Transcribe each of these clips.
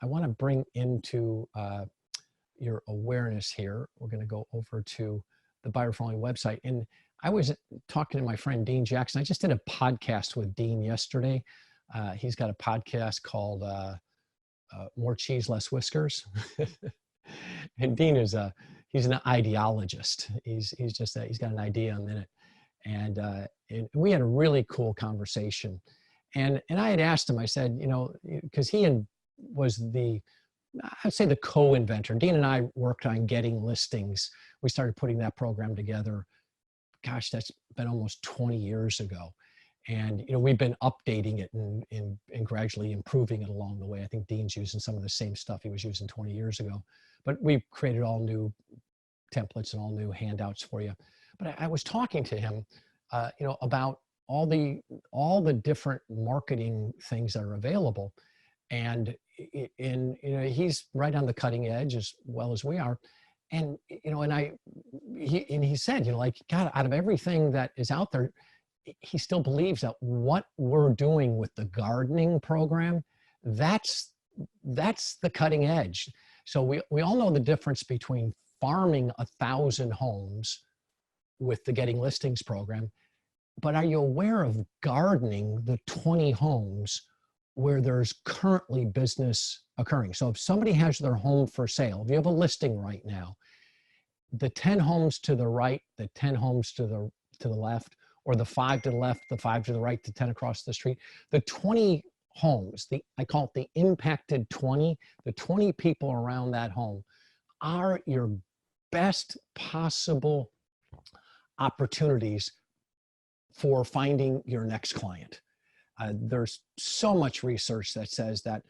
I want to bring into your awareness here. We're going to go over to the Buyer Referral website. And I was talking to my friend Dean Jackson. I just did a podcast with Dean yesterday. He's got a podcast called More Cheese, Less Whiskers. And Dean is he's an ideologist. He's got an idea a minute. And we had a really cool conversation. And I had asked him, I said, you know, because he was I'd say the co-inventor. Dean and I worked on getting listings. We started putting that program together. Gosh, that's been almost 20 years ago. And, you know, we've been updating it and gradually improving it along the way. I think Dean's using some of the same stuff he was using 20 years ago. But we've created all new templates and all new handouts for you. But I was talking to him, you know, about all the different marketing things that are available. And you know, he's right on the cutting edge as well as we are. And, you know, he said, you know, like, God, out of everything that is out there, he still believes that what we're doing with the gardening program, that's the cutting edge. So we all know the difference between farming 1,000 homes with the Getting Listings program, but are you aware of gardening the 20 homes where there's currently business occurring? So if somebody has their home for sale, if you have a listing right now, the 10 homes to the right, the 10 homes to the left, or the 5 to the left, the 5 to the right, the 10 across the street, the 20 homes, I call it the impacted 20, the 20 people around that home are your best possible opportunities for finding your next client. There's so much research that says that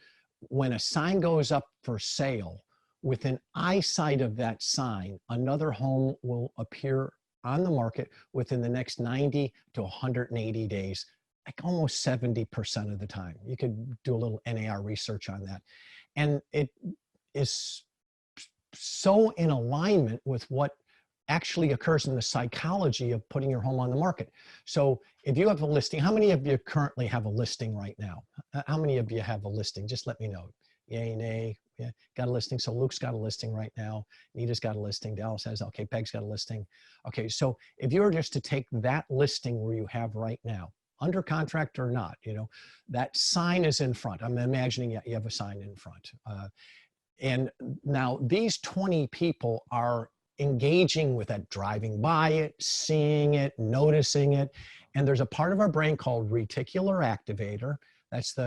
when a sign goes up for sale, within eyesight of that sign, another home will appear on the market within the next 90 to 180 days, like almost 70% of the time. You could do a little NAR research on that. And it is so in alignment with what actually occurs in the psychology of putting your home on the market. So if you have a listing, how many of you currently have a listing right now? How many of you have a listing? Just let me know. Yay, nay. Yeah, got a listing. So Luke's got a listing right now. Nita's got a listing. Dallas has, okay, Peg's got a listing. Okay, so if you were just to take that listing where you have right now, under contract or not, you know, that sign is in front. I'm imagining you have a sign in front. And now these 20 people are engaging with it, driving by it, seeing it, noticing it. And there's a part of our brain called reticular activator. That's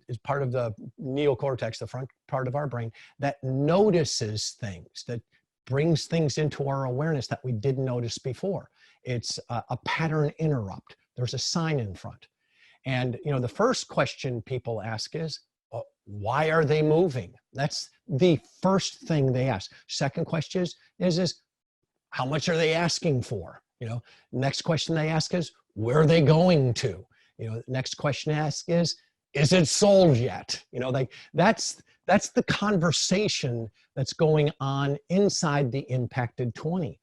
is part of the neocortex, the front part of our brain, that notices things, that brings things into our awareness that we didn't notice before. It's a pattern interrupt. There's a sign in front. And, you know, the first question people ask is, why are they moving? That's the first thing they ask. Second question is how much are they asking for? You know, next question they ask is, where are they going to? You know, next question they ask is it sold yet? You know, like that's the conversation that's going on inside the impacted 20.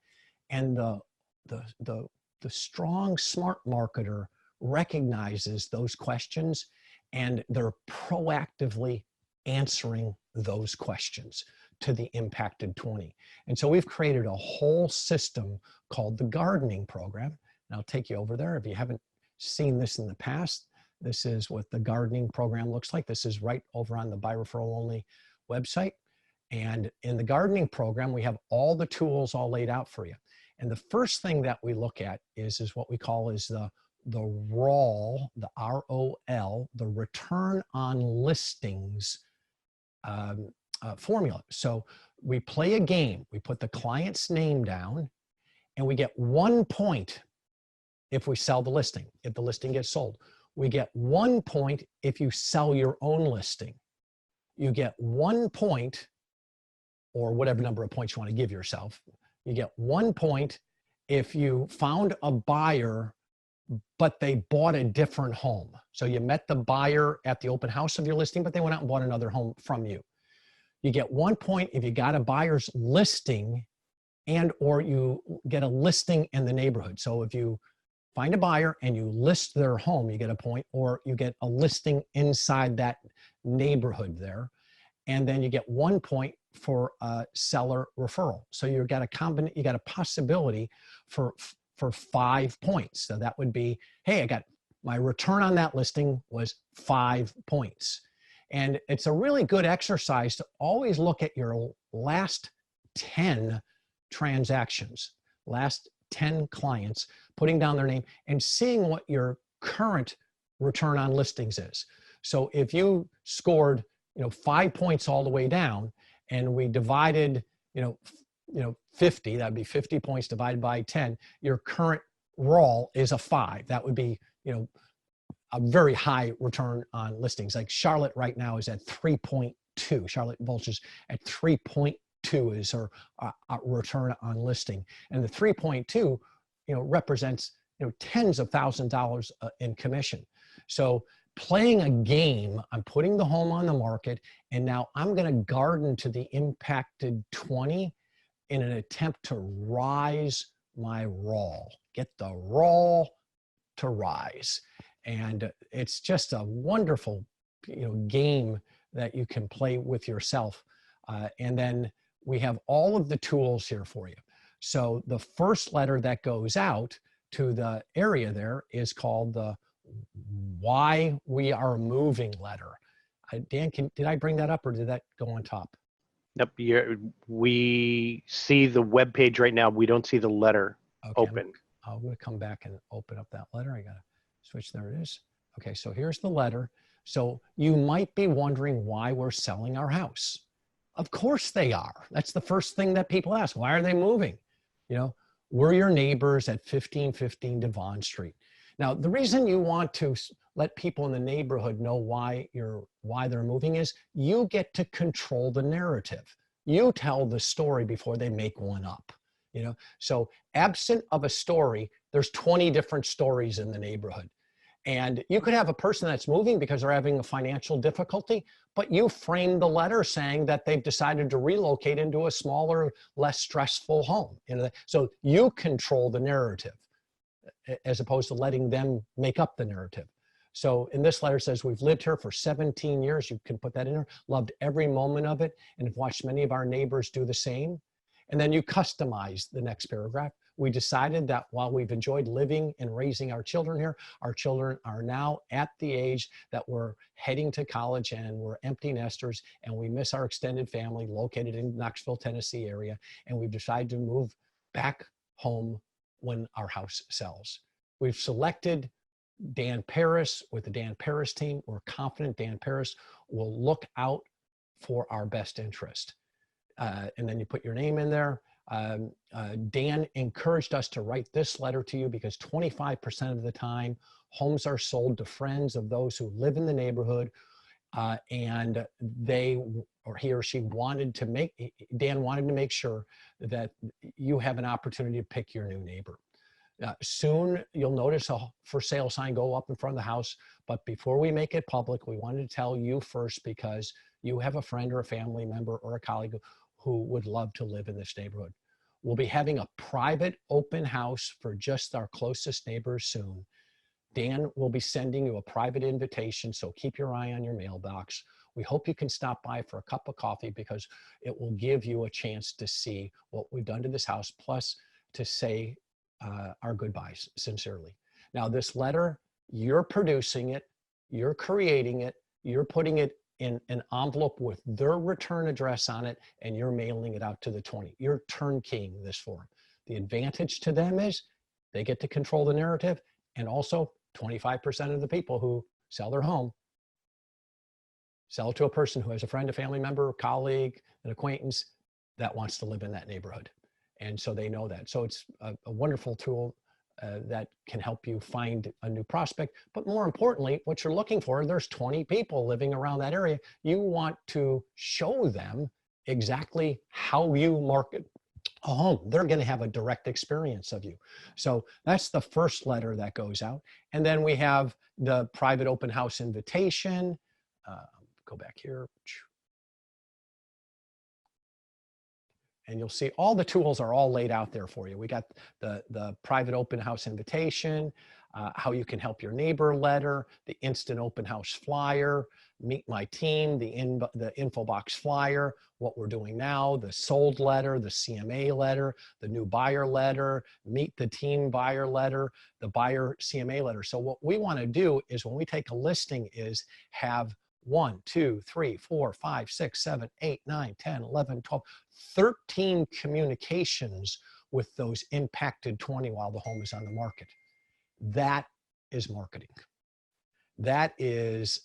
And the strong, smart marketer recognizes those questions, and they're proactively answering those questions to the impacted 20. And so we've created a whole system called the gardening program. And I'll take you over there. If you haven't seen this in the past, this is what the gardening program looks like. This is right over on the Buy Referral Only website. And in the gardening program, we have all the tools all laid out for you. And the first thing that we look at is what we call is the ROL, the ROL, the return on listings formula. So we play a game. We put the client's name down, and we get 1 point if we sell the listing, if the listing gets sold. We get 1 point if you sell your own listing. You get 1 point, or whatever number of points you want to give yourself. You get 1 point if you found a buyer, but they bought a different home. So you met the buyer at the open house of your listing, but they went out and bought another home from you. You get 1 point if you got a buyer's listing and or you get a listing in the neighborhood. So if you find a buyer and you list their home, you get a point, or you get a listing inside that neighborhood there. And then you get 1 point for a seller referral. So you got a possibility for 5 points. So that would be, hey, I got my return on that listing was 5 points. And it's a really good exercise to always look at your last 10 transactions, last 10 clients, putting down their name and seeing what your current return on listings is. So if you scored 5 points all the way down, and we divided 50, that'd be 50 points divided by 10, your current roll is a 5. That would be a very high return on listings. Like Charlotte right now is at 3.2. Charlotte Vulture's at 3.2 is her return on listing, and the 3.2 represents tens of thousands of dollars in commission. So playing a game, I'm putting the home on the market, and now I'm going to garden to the impacted 20 in an attempt to rise my roll, get the roll to rise. And it's just a wonderful game that you can play with yourself. And then we have all of the tools here for you. So the first letter that goes out to the area there is called the Why We Are Moving letter. Dan, did I bring that up, or did that go on top? Nope. We see the web page right now. We don't see the letter open. I'm going to come back and open up that letter. I got to switch. There it is. Okay, so here's the letter. So you might be wondering why we're selling our house. Of course they are. That's the first thing that people ask. Why are they moving? We're your neighbors at 1515 Devon Street. Now, the reason you want to let people in the neighborhood know why they're moving is you get to control the narrative. You tell the story before they make one up. So absent of a story, there's 20 different stories in the neighborhood. And you could have a person that's moving because they're having a financial difficulty, but you frame the letter saying that they've decided to relocate into a smaller, less stressful home. So you control the narrative as opposed to letting them make up the narrative. So in this letter, it says, we've lived here for 17 years. You can put that in there. Loved every moment of it, and have watched many of our neighbors do the same. And then you customize the next paragraph. We decided that while we've enjoyed living and raising our children here, our children are now at the age that we're heading to college and we're empty nesters, and we miss our extended family located in Knoxville, Tennessee area. And we've decided to move back home when our house sells. We've selected Dan Paris with the Dan Paris team. We're confident Dan Paris will look out for our best interest. And then you put your name in there. Dan encouraged us to write this letter to you because 25% of the time, homes are sold to friends of those who live in the neighborhood, and he or she Dan wanted to make sure that you have an opportunity to pick your new neighbor. Soon you'll notice a for sale sign go up in front of the house, but before we make it public, we wanted to tell you first because you have a friend or a family member or a colleague who would love to live in this neighborhood. We'll be having a private open house for just our closest neighbors soon. Dan will be sending you a private invitation, so keep your eye on your mailbox. We hope you can stop by for a cup of coffee because it will give you a chance to see what we've done to this house, plus to say our goodbyes sincerely. Now, this letter, you're producing it, you're creating it, you're putting it in an envelope with their return address on it, and you're mailing it out to the 20. You're turnkeying this for them. The advantage to them is they get to control the narrative, and also 25% of the people who sell their home sell it to a person who has a friend, a family member, a colleague, an acquaintance that wants to live in that neighborhood. And so they know that. So it's a wonderful tool that can help you find a new prospect. But more importantly, what you're looking for, there's 20 people living around that area. You want to show them exactly how you market a home. They're going to have a direct experience of you. So that's the first letter that goes out. And then we have the private open house invitation. Go back here. And you'll see all the tools are all laid out there for you. We got the private open house invitation. how you can help your neighbor letter, the instant open house flyer, meet my team, the info box flyer, what we're doing now, the sold letter, the CMA letter, the new buyer letter, meet the team buyer letter, the buyer CMA letter. So what we want to do is when we take a listing is have 1, 2, 3, 4, 5, 6, 7, 8, 9, 10, 11, 12, 13 communications with those impacted 20 while the home is on the market. That is marketing. That is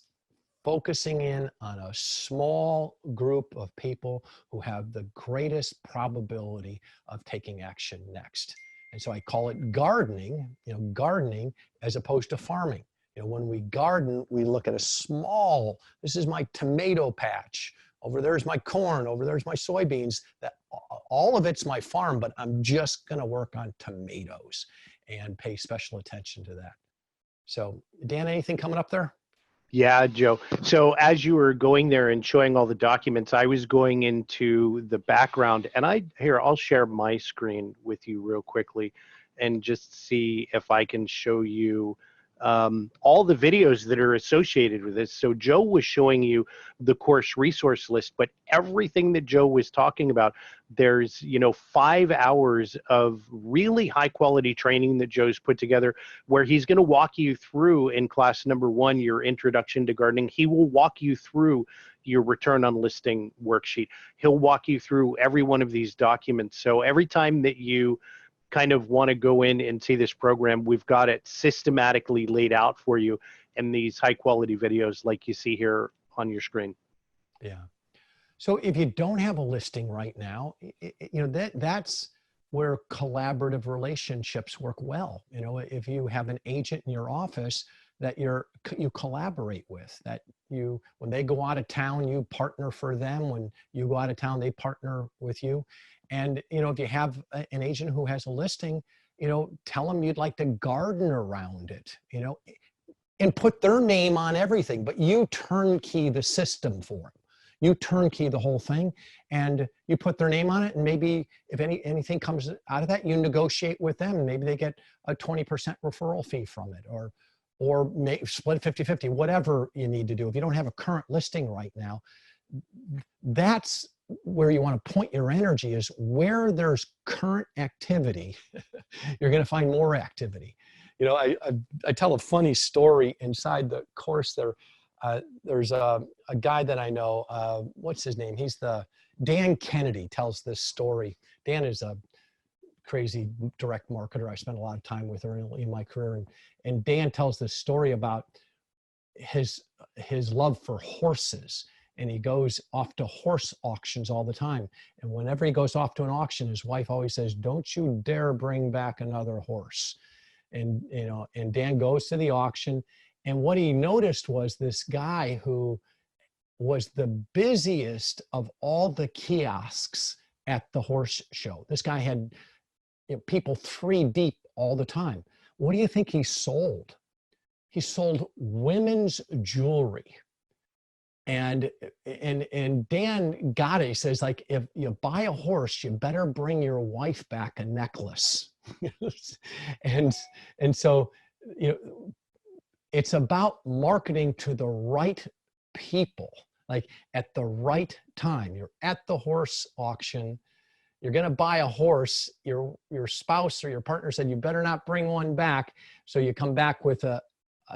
focusing in on a small group of people who have the greatest probability of taking action next. And so I call it gardening, gardening as opposed to farming. When we garden, we look at a small, this is my tomato patch. Over there's my corn, over there's my soybeans. That all of it's my farm, but I'm just gonna work on tomatoes and pay special attention to that. So Dan, anything coming up there? Yeah, Joe. So as you were going there and showing all the documents, I was going into the background, and I'll share my screen with you real quickly and just see if I can show you all the videos that are associated with this. So Joe was showing you the course resource list, but everything that Joe was talking about, there's 5 hours of really high quality training that Joe's put together, where he's going to walk you through in class number 1, your introduction to gardening. He will walk you through your return on listing worksheet. He'll walk you through every one of these documents. So every time that you kind of want to go in and see this program, we've got it systematically laid out for you in these high quality videos like you see here on your screen. Yeah. So if you don't have a listing right now, that's where collaborative relationships work well. If you have an agent in your office that you collaborate with, that when they go out of town, you partner for them. When you go out of town, they partner with you. And, if you have an agent who has a listing, tell them you'd like to garden around it, and put their name on everything, but you turnkey the system for them. You turnkey the whole thing and you put their name on it. And maybe if anything comes out of that, you negotiate with them and maybe they get a 20% referral fee from it, or split 50-50, whatever you need to do. If you don't have a current listing right now, that's where you want to point your energy, is where there's current activity. You're going to find more activity. I tell a funny story inside the course there. There's a guy that I know, what's his name? Dan Kennedy tells this story. Dan is a crazy direct marketer. I spent a lot of time with her in my career. And Dan tells this story about his love for horses. And he goes off to horse auctions all the time. And whenever he goes off to an auction, his wife always says, "Don't you dare bring back another horse." And Dan goes to the auction. And what he noticed was this guy who was the busiest of all the kiosks at the horse show. This guy had people 3 deep all the time. What do you think he sold? He sold women's jewelry. And Dan got it. He says, like, if you buy a horse, you better bring your wife back a necklace. and so, it's about marketing to the right people, like at the right time. You're at the horse auction. You're going to buy a horse. Your spouse or your partner said, you better not bring one back. So you come back with a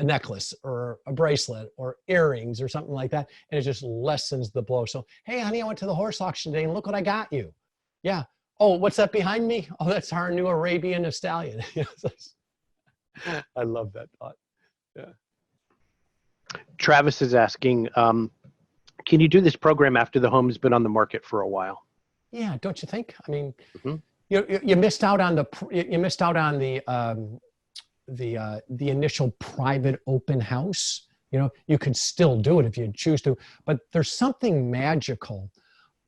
necklace or a bracelet or earrings or something like that. And it just lessens the blow. So, hey, honey, I went to the horse auction today and look what I got you. Yeah. Oh, what's that behind me? Oh, that's our new Arabian stallion. I love that thought. Yeah. Travis is asking, can you do this program after the home's been on the market for a while? Yeah, don't you think? I mean, you missed out on the initial private open house. You could still do it if you choose to, but there's something magical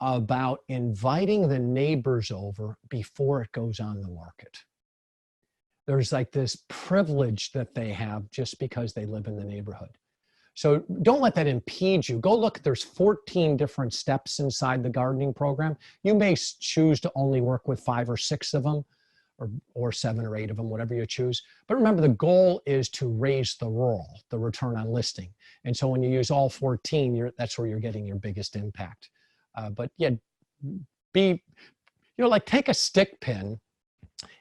about inviting the neighbors over before it goes on the market. There's like this privilege that they have just because they live in the neighborhood. So don't let that impede you. Go look, there's 14 different steps inside the gardening program. You may choose to only work with 5 or 6 of them, or 7 or 8 of them, whatever you choose. But remember, the goal is to raise the ROAL, the return on listing. And so when you use all 14, that's where you're getting your biggest impact. But yeah, like take a stick pin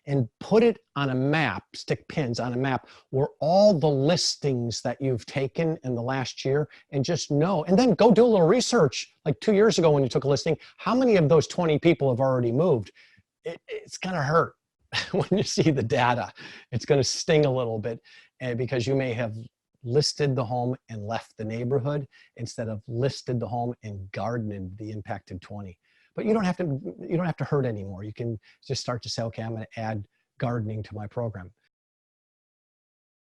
and put it on a map, stick pins on a map, where all the listings that you've taken in the last year, and just know, and then go do a little research. Like 2 years ago when you took a listing, how many of those 20 people have already moved? It's gonna hurt when you see the data. It's gonna sting a little bit, because you may have listed the home and left the neighborhood instead of listed the home and gardened the impacted 20. But you don't have to hurt anymore. You can just start to say, okay, I'm going to add gardening to my program.